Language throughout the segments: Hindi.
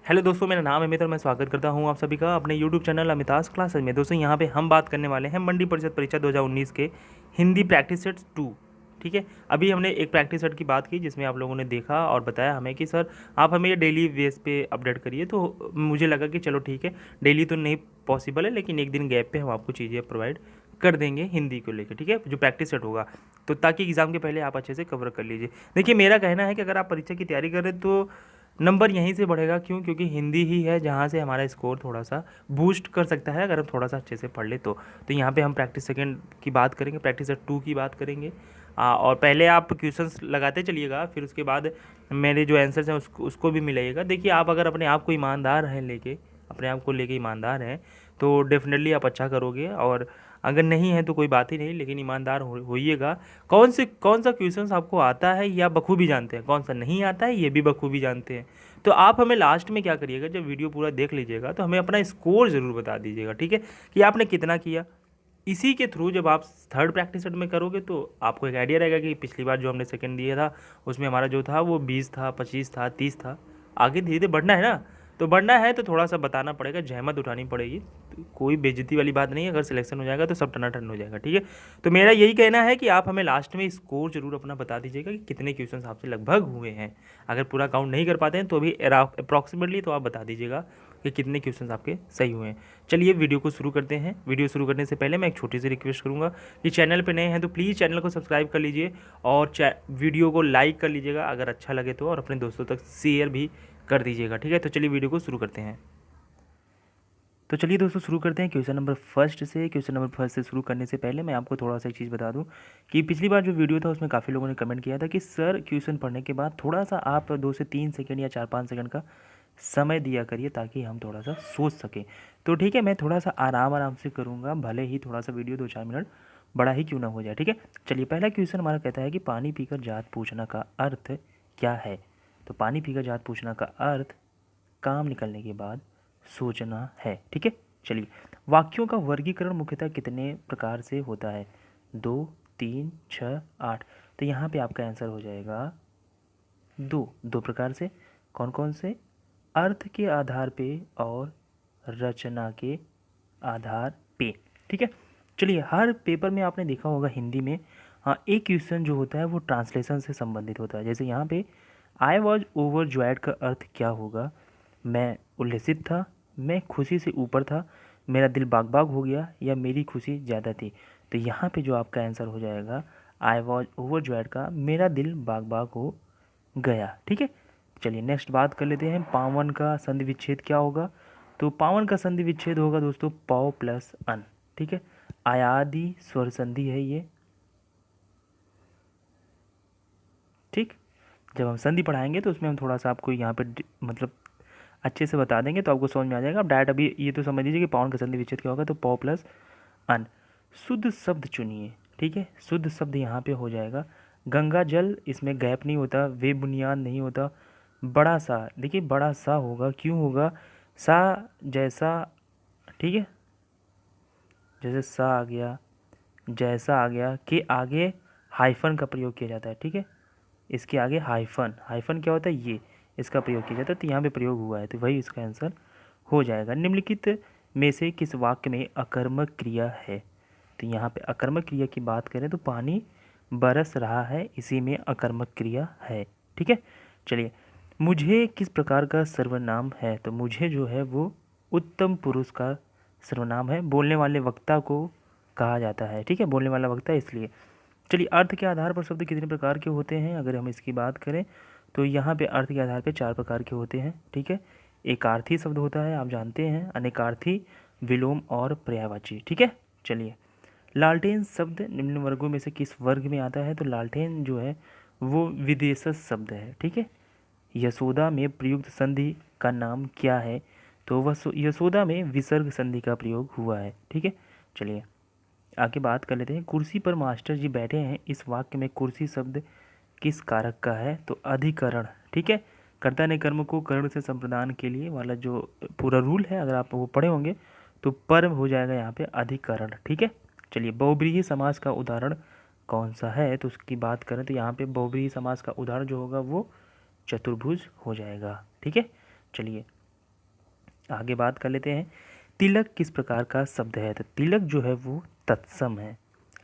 हेलो दोस्तों, मेरा नाम है अमित और मैं स्वागत करता हूं आप सभी का अपने यूट्यूब चैनल अमिताज क्लासेज में। दोस्तों यहां पे हम बात करने वाले हैं मंडी परिषद परीक्षा 2019 के हिंदी प्रैक्टिस सेट 2। ठीक है, अभी हमने एक प्रैक्टिस सेट की बात की जिसमें आप लोगों ने देखा और बताया हमें कि सर आप हमें ये डेली बेस पे अपडेट करिए। तो मुझे लगा कि चलो ठीक है, डेली तो नहीं पॉसिबल है लेकिन एक दिन गैप पे हम आपको चीज़ें प्रोवाइड कर देंगे हिंदी को लेकर। ठीक है, जो प्रैक्टिस सेट होगा तो ताकि एग्ज़ाम के पहले आप अच्छे से कवर कर लीजिए। देखिए, मेरा कहना है कि अगर आप परीक्षा की तैयारी कर रहे हैं तो नंबर यहीं से बढ़ेगा। क्यों? क्योंकि हिंदी ही है जहाँ से हमारा स्कोर थोड़ा सा बूस्ट कर सकता है अगर हम थोड़ा सा अच्छे से पढ़ ले तो यहाँ पे हम प्रैक्टिस सेकंड की बात करेंगे, प्रैक्टिस सेट 2 की बात करेंगे। और पहले आप क्वेश्चंस लगाते चलिएगा, फिर उसके बाद मेरे जो आंसर्स हैं उसको भी मिलाइएगा। देखिए, आप अगर अपने आप को ईमानदार हैं लेके, अपने आप को लेके ईमानदार हैं तो डेफिनेटली आप अच्छा करोगे, और अगर नहीं है तो कोई बात ही नहीं, लेकिन ईमानदार होइएगा। कौन सा क्वेश्चंस आपको आता है या बखूबी जानते हैं, कौन सा नहीं आता है ये भी बखूबी जानते हैं। तो आप हमें लास्ट में क्या करिएगा, जब वीडियो पूरा देख लीजिएगा तो हमें अपना स्कोर ज़रूर बता दीजिएगा। ठीक है, कि आपने कितना किया। इसी के थ्रू जब आप थर्ड प्रैक्टिस सेट में करोगे तो आपको एक आइडिया रहेगा कि पिछली बार जो हमने सेकंड दिया था उसमें हमारा जो था वो 20 था, 25 था, 30 था। आगे धीरे धीरे बढ़ना है ना, तो बढ़ना है तो थोड़ा सा बताना पड़ेगा, जहमत उठानी पड़ेगी। तो कोई बेइज्जती वाली बात नहीं है, अगर सिलेक्शन हो जाएगा तो सब टनाटन हो जाएगा। ठीक है, तो मेरा यही कहना है कि आप हमें लास्ट में स्कोर जरूर अपना बता दीजिएगा कि कितने क्वेश्चन आपसे लगभग हुए हैं। अगर पूरा काउंट नहीं कर पाते हैं तो भी अप्रॉक्सीमेटली तो आप बता दीजिएगा कि कितने क्वेश्चंस आपके सही हुए हैं। चलिए वीडियो को शुरू करते हैं। वीडियो शुरू करने से पहले मैं एक छोटी सी रिक्वेस्ट करूंगा कि चैनल पे नए हैं तो प्लीज़ चैनल को सब्सक्राइब कर लीजिए और वीडियो को लाइक कर लीजिएगा अगर अच्छा लगे तो, और अपने दोस्तों तक शेयर भी कर दीजिएगा। ठीक है, तो चलिए वीडियो को शुरू करते हैं। तो चलिए दोस्तों शुरू करते हैं क्वेश्चन नंबर फर्स्ट से। क्वेश्चन नंबर फर्स्ट से शुरू करने से पहले मैं आपको थोड़ा सा एक चीज़ बता दूं कि पिछली बार जो वीडियो था उसमें काफ़ी लोगों ने कमेंट किया था कि सर क्वेश्चन पढ़ने के बाद थोड़ा सा आप 2 से 3 सेकंड या 4-5 सेकंड का समय दिया करिए ताकि हम थोड़ा सा सोच सकें। तो ठीक है, मैं थोड़ा सा आराम आराम से करूँगा, भले ही थोड़ा सा वीडियो 2-4 मिनट बड़ा ही क्यों ना हो जाए। ठीक है, चलिए पहला क्वेश्चन हमारा कहता है कि पानी पीकर जात पूछना का अर्थ क्या है। तो पानी पीकर जात पूछना का अर्थ काम निकलने के बाद सोचना है। ठीक है, चलिए वाक्यों का वर्गीकरण मुख्यतः कितने प्रकार से होता है? 2, 3, 6, 8। तो यहाँ पे आपका आंसर हो जाएगा 2 प्रकार से। कौन कौन से? अर्थ के आधार पे और रचना के आधार पे। ठीक है, चलिए हर पेपर में आपने देखा होगा हिंदी में, हाँ, एक क्वेश्चन जो होता है वो ट्रांसलेशन से संबंधित होता है। जैसे यहाँ पे आई वॉज ओवर जॉयड का अर्थ क्या होगा? मैं उल्लसित था, मैं खुशी से ऊपर था, मेरा दिल बाग बाग हो गया, या मेरी खुशी ज़्यादा थी। तो यहाँ पे जो आपका आंसर हो जाएगा आई वॉज ओवर जॉयड का मेरा दिल बाग बाग हो गया। ठीक है, चलिए नेक्स्ट बात कर लेते हैं पावन का संधि विच्छेद क्या होगा। तो पावन का संधि विच्छेद होगा दोस्तों पौ प्लस अन। ठीक है, आयादी स्वर संधि है ये। ठीक, जब हम संधि पढ़ाएंगे तो उसमें हम थोड़ा सा आपको यहाँ पे मतलब अच्छे से बता देंगे तो आपको समझ में आ जाएगा। आप डायरेक्ट अभी ये तो समझ लीजिए कि पावन का संधि विच्छेद क्या होगा, तो पौ प्लस अन। शुद्ध शब्द चुनिए। ठीक है, शुद्ध शब्द यहाँ पे हो जाएगा गंगा जल, इसमें गैप नहीं होता, वे बुनियाद नहीं होता, बड़ा सा। देखिए बड़ा सा होगा, क्यों होगा? सा जैसा, ठीक है, जैसे सा आ गया, जैसा आ गया के आगे हाइफन का प्रयोग किया जाता है। ठीक है, इसके आगे हाइफन, हाइफन क्या होता है? ये इसका प्रयोग किया जाता है, तो यहाँ पे प्रयोग हुआ है तो वही इसका आंसर हो जाएगा। निम्नलिखित में से किस वाक्य में अकर्मक क्रिया है? तो यहाँ पे अकर्मक क्रिया की बात करें तो पानी बरस रहा है, इसी में अकर्मक क्रिया है। ठीक है, चलिए मुझे किस प्रकार का सर्वनाम है? तो मुझे जो है वो उत्तम पुरुष का सर्वनाम है, बोलने वाले वक्ता को कहा जाता है। ठीक है, बोलने वाला वक्ता इसलिए। चलिए अर्थ के आधार पर शब्द कितने प्रकार के होते हैं? अगर हम इसकी बात करें तो यहाँ पे अर्थ के आधार पे 4 प्रकार के होते हैं। ठीक है, एकार्थी शब्द होता है, आप जानते हैं, अनेकार्थी, विलोम और पर्यायवाची। ठीक है, चलिए लालटेन शब्द निम्न वर्गों में से किस वर्ग में आता है? तो लालटेन जो है वो विदेशज शब्द है। ठीक है, यशोदा में प्रयुक्त संधि का नाम क्या है? तो वह यशोदा में विसर्ग संधि का प्रयोग हुआ है। ठीक है, चलिए आगे बात कर लेते हैं। कुर्सी पर मास्टर जी बैठे हैं, इस वाक्य में कुर्सी शब्द किस कारक का है? तो अधिकरण। ठीक है, कर्ता ने कर्म को करण से संप्रदान के लिए वाला जो पूरा रूल है, अगर आप वो पढ़े होंगे तो पर हो जाएगा यहाँ पे अधिकरण। ठीक है, चलिए बहुब्रीहि समास का उदाहरण कौन सा है? तो उसकी बात करें तो यहाँ पे बहुब्रीहि समास का उदाहरण जो होगा वो चतुर्भुज हो जाएगा। ठीक है, चलिए आगे बात कर लेते हैं, तिलक किस प्रकार का शब्द है? तो तिलक जो है वो तत्सम है।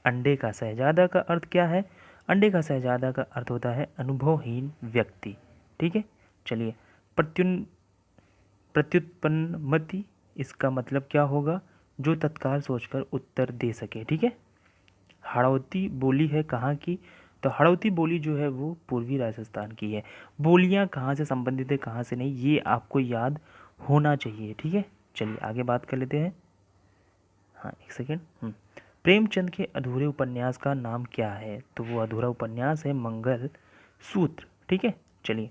अंडे का शहजादा का अर्थ क्या है? अंडे का शहजादा का अर्थ होता है अनुभवहीन व्यक्ति। ठीक है, चलिए। प्रत्युन प्रत्युत्पन्नमति, इसका मतलब क्या होगा? जो तत्काल सोचकर उत्तर दे सके। ठीक है। हाड़ौती बोली है कहाँ की? तो हाड़ौती बोली जो है वो पूर्वी राजस्थान की है। बोलियाँ कहाँ से संबंधित है, कहाँ से नहीं, ये आपको याद होना चाहिए। ठीक है, चलिए आगे बात कर लेते हैं। हाँ, एक सेकेंड। प्रेमचंद के अधूरे उपन्यास का नाम क्या है? तो वो अधूरा उपन्यास है मंगल सूत्र। ठीक है, चलिए।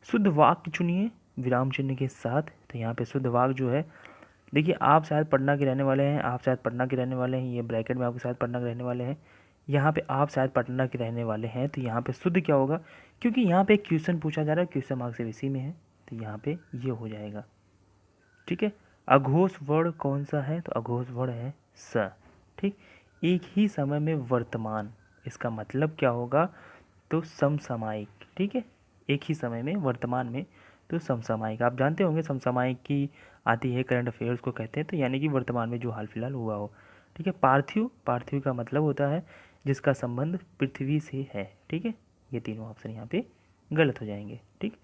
शुद्ध वाक्य चुनिए विराम चिन्ह के साथ। तो यहाँ पे शुद्ध वाक्य जो है, देखिए आप शायद पटना के रहने वाले हैं, आप शायद पटना के रहने वाले हैं, ये ब्रैकेट में आपको शायद पटना के रहने वाले हैं, यहाँ पे आप शायद पटना के रहने वाले हैं। तो यहाँ पे शुद्ध क्या होगा? क्योंकि यहाँ पे क्वेश्चन पूछा जा रहा है, क्वेश्चन मार्क्स से इसी में है, तो यहाँ पे ये हो जाएगा। ठीक है। अघोष वर्ण कौन सा है? तो अघोष वर्ण है स। ठीक। एक ही समय में वर्तमान, इसका मतलब क्या होगा? तो समसामयिक। ठीक है, एक ही समय में वर्तमान में, तो समसामयिक। आप जानते होंगे समसामयिक की आती है करंट अफेयर्स को कहते हैं, तो यानी कि वर्तमान में जो हाल फिलहाल हुआ हो। ठीक है। पार्थिव, पार्थिव का मतलब होता है जिसका संबंध पृथ्वी से है। ठीक है, ये तीनों ऑप्शन यहाँ पे गलत हो जाएंगे। ठीक।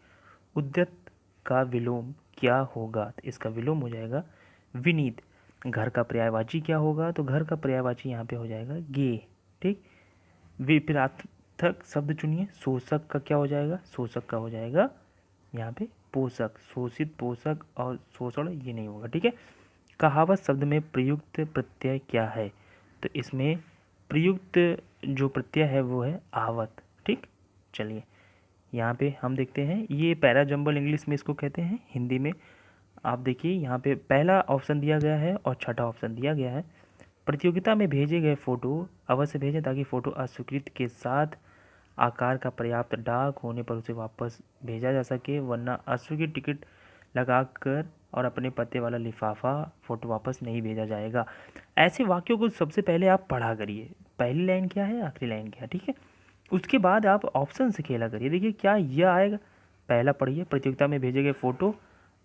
उद्यत का विलोम क्या होगा? तो इसका विलोम हो जाएगा विनीत। घर का पर्यायवाची क्या होगा? तो घर का पर्यायवाची यहाँ पे हो जाएगा गे। ठीक। विपरार्थक शब्द चुनिए। शोषक का क्या हो जाएगा? शोषक का हो जाएगा यहाँ पे पोषक। शोषित, पोषक और शोषण ये नहीं होगा। ठीक है। कहावत शब्द में प्रयुक्त प्रत्यय क्या है? तो इसमें प्रयुक्त जो प्रत्यय है वो है आवत। ठीक, चलिए यहाँ पे हम देखते हैं, ये पैरा जंबल इंग्लिश में इसको कहते हैं, हिंदी में आप देखिए यहाँ पे पहला ऑप्शन दिया गया है और छठा ऑप्शन दिया गया है। प्रतियोगिता में भेजे गए फ़ोटो अवश्य भेजें ताकि फ़ोटो अस्वीकृत के साथ आकार का पर्याप्त डाक होने पर उसे वापस भेजा जा सके, वरना अस्वीकृत टिकट लगाकर और अपने पते वाला लिफाफा फ़ोटो वापस नहीं भेजा जाएगा। ऐसे वाक्यों को सबसे पहले आप पढ़ा करिए, पहली लाइन क्या है, आखिरी लाइन क्या है। ठीक है, उसके बाद आप ऑप्शन से खेला करिए। देखिए क्या यह आएगा, पहला पढ़िए, प्रतियोगिता में भेजे गए फ़ोटो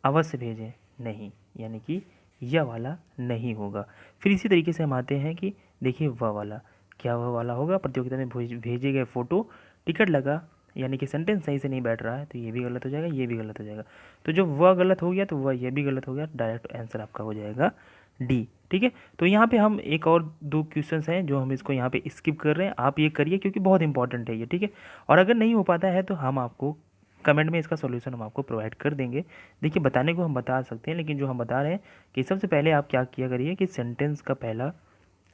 अवश्य भेजें, नहीं, यानी कि यह वाला नहीं होगा। फिर इसी तरीके से हम आते हैं कि देखिए वह वाला, क्या वह वाला होगा? प्रतियोगिता में भेजे गए फ़ोटो टिकट लगा, यानी कि सेंटेंस सही से नहीं बैठ रहा है, तो ये भी गलत हो जाएगा, ये भी गलत हो जाएगा। तो जब वह गलत हो गया तो वह ये भी गलत हो गया, डायरेक्ट आंसर आपका हो जाएगा डी। ठीक है, तो यहाँ पे हम एक और दो क्वेश्चंस हैं जो हम इसको यहाँ पे स्किप कर रहे हैं, आप ये करिए क्योंकि बहुत इंपॉर्टेंट है ये। ठीक है, और अगर नहीं हो पाता है तो हम आपको कमेंट में इसका सॉल्यूशन हम आपको प्रोवाइड कर देंगे। देखिए बताने को हम बता सकते हैं, लेकिन जो हम बता रहे हैं कि सबसे पहले आप क्या किया करिए कि सेंटेंस का पहला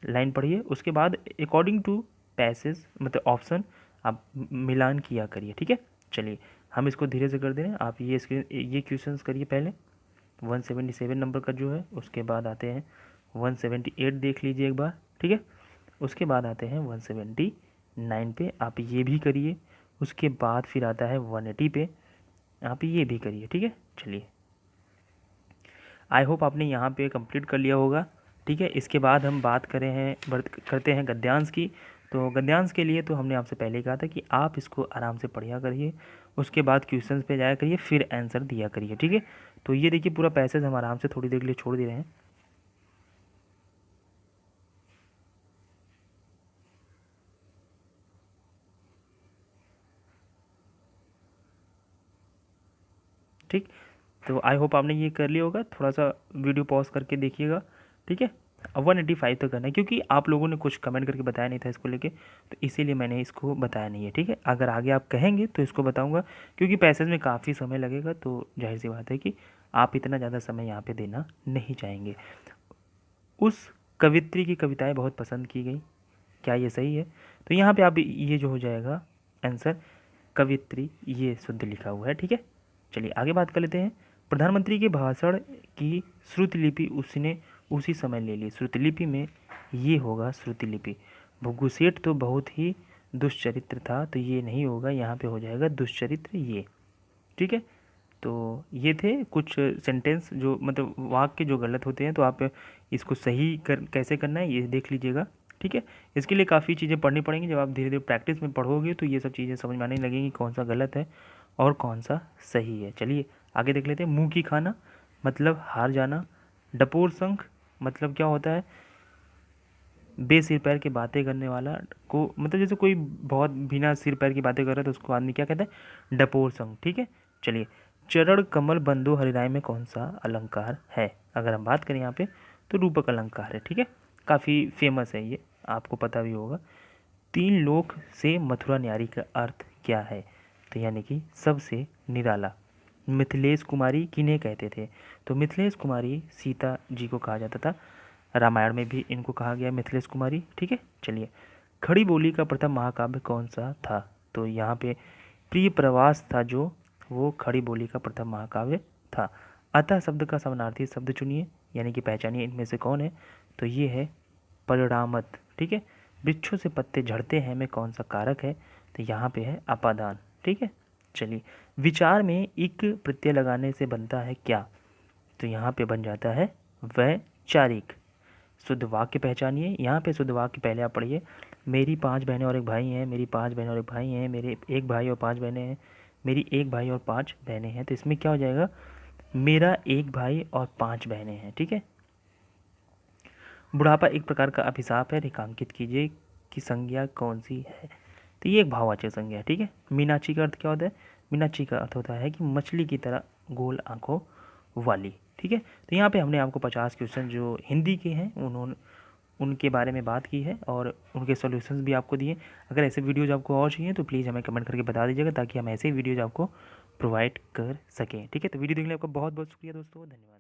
लाइन पढ़िए, उसके बाद अकॉर्डिंग टू पैसेज मतलब ऑप्शन आप मिलान किया करिए। ठीक है, चलिए हम इसको धीरे से कर दे रहे हैं, आप ये क्वेश्चंस करिए पहले 177 नंबर का जो है, उसके बाद आते हैं 178 देख लीजिए एक बार। ठीक है, उसके बाद आते हैं 179 पे, आप ये भी करिए। उसके बाद फिर आता है 180 पे, आप ये भी करिए। ठीक है, चलिए आई होप आपने यहाँ पे कंप्लीट कर लिया होगा। ठीक है, इसके बाद हम बात करते हैं गद्यांश की। तो गद्यांश के लिए तो हमने आपसे पहले कहा था कि आप इसको आराम से पढ़िया करिए, उसके बाद क्वेश्चंस पे जाया करिए, फिर आंसर दिया करिए। ठीक है, तो ये देखिए पूरा पैसेज हम आराम से थोड़ी देर के लिए छोड़ दे रहे हैं। ठीक, तो आई होप आपने ये कर लिया होगा, थोड़ा सा वीडियो पॉज करके देखिएगा। ठीक है, अब 185 तक करना है क्योंकि आप लोगों ने कुछ कमेंट करके बताया नहीं था इसको लेके, तो इसीलिए मैंने इसको बताया नहीं है। ठीक है, अगर आगे आप कहेंगे तो इसको बताऊंगा, क्योंकि पैसेज में काफ़ी समय लगेगा, तो जाहिर सी बात है कि आप इतना ज़्यादा समय यहाँ पे देना नहीं चाहेंगे। उस कवित्री की कविताएं बहुत पसंद की गई, क्या ये सही है? तो यहाँ पे आप ये जो हो जाएगा आंसर कवित्री, ये शुद्ध लिखा हुआ है। ठीक है, चलिए आगे बात कर लेते हैं। प्रधानमंत्री के भाषण की श्रुतिलिपि उसने उसी समय ले ली। श्रुतिलिपि में ये होगा श्रुतिलिपि। भुग्गू सेठ तो बहुत ही दुष्चरित्र था, तो ये नहीं होगा, यहाँ पे हो जाएगा दुष्चरित्र ये। ठीक है, तो ये थे कुछ सेंटेंस जो मतलब वाक्य जो गलत होते हैं, तो आप इसको सही कैसे करना है ये देख लीजिएगा। ठीक है, इसके लिए काफ़ी चीज़ें पढ़नी पड़ेंगी, जब आप धीरे धीरे प्रैक्टिस में पढ़ोगे तो ये सब चीज़ें समझ में आने लगेंगी कौन सा गलत है और कौन सा सही है। चलिए आगे देख लेते हैं। मुँह की खाना मतलब हार जाना। डपोर संख मतलब क्या होता है, बेसिर पैर की बातें करने वाला को, मतलब जैसे कोई बहुत बिना सिर पैर की बातें कर रहा है तो उसको आदमी क्या कहता है, डपोर संख। ठीक है, चलिए। चरण कमल बंधु हरिराय में कौन सा अलंकार है? अगर हम बात करें यहाँ पे तो रूपक अलंकार है। ठीक है, काफ़ी फेमस है ये, आपको पता भी होगा। तीन लोक से मथुरा न्यारी का अर्थ क्या है? तो यानी कि सबसे निराला। मिथिलेश कुमारी किन्हें कहते थे? तो मिथिलेश कुमारी सीता जी को कहा जाता था। रामायण में भी इनको कहा गया मिथिलेश कुमारी। ठीक है, चलिए। खड़ी बोली का प्रथम महाकाव्य कौन सा था? तो यहाँ पे प्रिय प्रवास था जो, वो खड़ी बोली का प्रथम महाकाव्य था। अतः शब्द का समानार्थी शब्द चुनिए, यानी कि पहचानिए इनमें से कौन है। तो ये है परिणामत। ठीक है, वृक्षों से पत्ते झड़ते हैं में कौन सा कारक है? तो यहाँ पे है अपादान। ठीक है, चलिए। विचार में इक प्रत्यय लगाने से बनता है क्या? तो यहाँ पे बन जाता है वैचारिक। शुद्ध वाक्य पहचानिए। यहाँ पे शुद्ध वाक्य पहले आप पढ़िए। मेरी 5 बहनें और एक भाई हैं, मेरी 5 बहनें और एक भाई हैं, मेरे एक भाई और 5 बहनें हैं, मेरी एक भाई और 5 बहनें हैं। तो इसमें क्या हो जाएगा, मेरा एक भाई और 5 बहनें हैं। ठीक है। बुढ़ापा एक प्रकार का अभिशाप है, रेखांकित कीजिए कि संज्ञा कौन सी है? तो ये एक भाववाचक संज्ञा है। ठीक है। मीनाक्षी का अर्थ क्या होता है? मीनाक्षी का अर्थ होता है कि मछली की तरह गोल आंखों वाली। ठीक है, तो यहाँ पे हमने आपको 50 क्वेश्चन जो हिंदी के हैं उन्होंने उनके बारे में बात की है और उनके सॉल्यूशंस भी आपको दिए। अगर ऐसे वीडियोज़ आपको और चाहिए तो प्लीज़ हमें कमेंट करके बता दीजिएगा, ताकि हम ऐसे वीडियोज़ आपको प्रोवाइड कर सकें। ठीक है, तो वीडियो देखने आपका बहुत बहुत शुक्रिया दोस्तों, धन्यवाद।